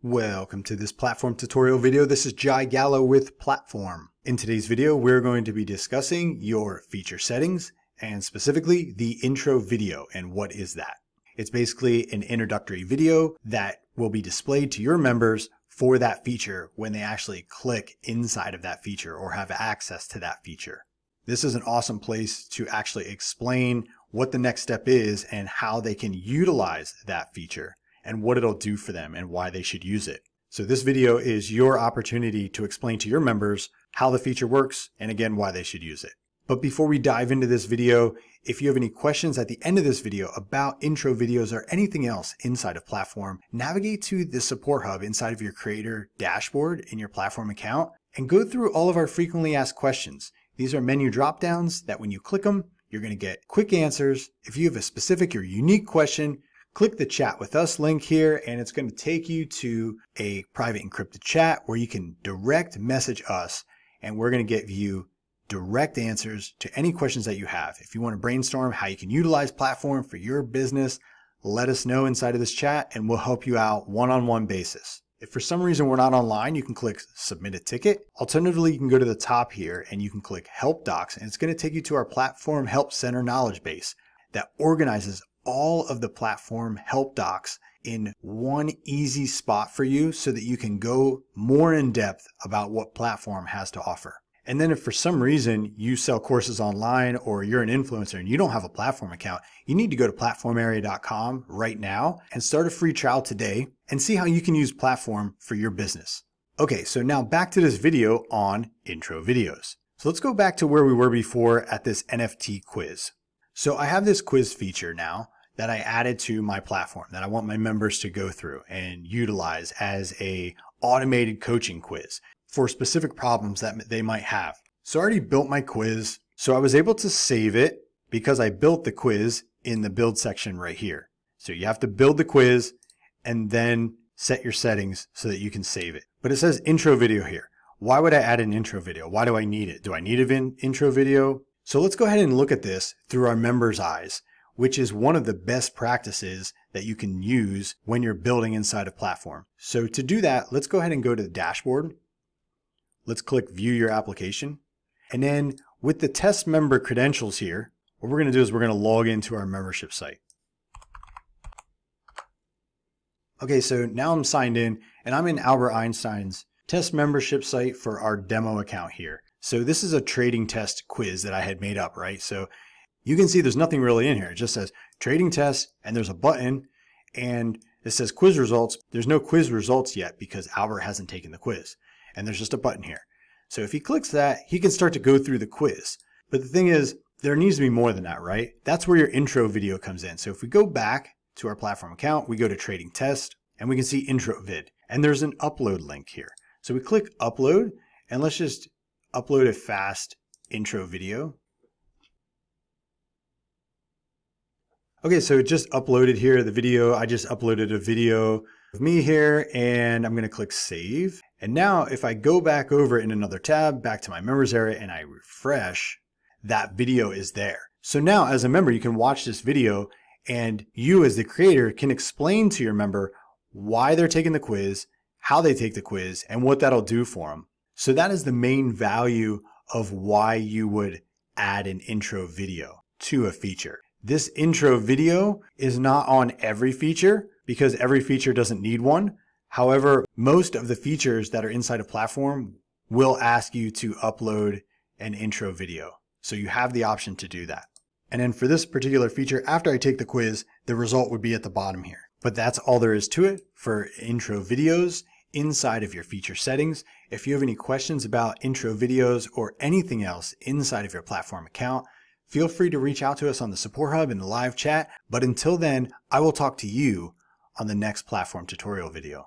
Welcome to this platform tutorial video. This is Jai Gallo with Platform. In today's video, we're going to be discussing your feature settings and specifically the intro video and what is that. It's basically an introductory video that will be displayed to your members for that feature when they actually click inside of that feature or have access to that feature. This is an awesome place to actually explain what the next step is and how they can utilize that feature and what it'll do for them and why they should use it. So this video is your opportunity to explain to your members how the feature works and again, why they should use it. But before we dive into this video, if you have any questions at the end of this video about intro videos or anything else inside of Platform, navigate to the support hub inside of your creator dashboard in your Platform account and go through all of our frequently asked questions. These are menu drop downs that when you click them, you're going to get quick answers. If you have a specific or unique question, click the chat with us link here and it's going to take you to a private encrypted chat where you can direct message us and we're going to give you direct answers to any questions that you have. If you want to brainstorm how you can utilize Platform for your business, let us know inside of this chat and we'll help you out one-on-one basis. If for some reason we're not online, you can click submit a ticket. Alternatively, you can go to the top here and you can click help docs and it's going to take you to our Platform Help Center knowledge base that organizes all of the Platform help docs in one easy spot for you so that you can go more in depth about what Platform has to offer. And then if for some reason you sell courses online or you're an influencer and you don't have a Platform account, you need to go to platformarea.com right now and start a free trial today and see how you can use Platform for your business. Okay, so now back to this video on intro videos. So let's go back to where we were before at this NFT quiz. So I have this quiz feature now that I added to my Platform that I want my members to go through and utilize as a automated coaching quiz for specific problems that they might have. So I already built my quiz. So I was able to save it because I built the quiz in the build section right here. So you have to build the quiz and then set your settings so that you can save it. But it says intro video here. Why would I add an intro video? Why do I need it? Do I need an intro video? So let's go ahead and look at this through our members' eyes, which is one of the best practices that you can use when you're building inside of Platform. So to do that, let's go ahead and go to the dashboard. Let's click view your application. And then with the test member credentials here, what we're going to do is we're going to log into our membership site. Okay, so now I'm signed in and I'm in Albert Einstein's test membership site for our demo account here. So this is a trading test quiz that I had made up, right? So you can see there's nothing really in here. It just says trading test and there's a button and it says quiz results. There's no quiz results yet because Albert hasn't taken the quiz and there's just a button here. So if he clicks that, he can start to go through the quiz. But the thing is, there needs to be more than that, right? That's where your intro video comes in. So if we go back to our Platform account, we go to trading test and we can see intro vid and there's an upload link here. So we click upload and let's just upload a fast intro video. Okay, so it just uploaded here the video. I just uploaded a video of me here and I'm going to click save. And now if I go back over in another tab, back to my members area and I refresh, that video is there. So now as a member, you can watch this video and you as the creator can explain to your member why they're taking the quiz, how they take the quiz, and what that'll do for them. So that is the main value of why you would add an intro video to a feature. This intro video is not on every feature because every feature doesn't need one. However, most of the features that are inside of Platform will ask you to upload an intro video. So you have the option to do that. And then for this particular feature, after I take the quiz, the result would be at the bottom here. But that's all there is to it for intro videos inside of your feature settings. If you have any questions about intro videos or anything else inside of your Platform account, feel free to reach out to us on the support hub in the live chat. But until then, I will talk to you on the next Platform tutorial video.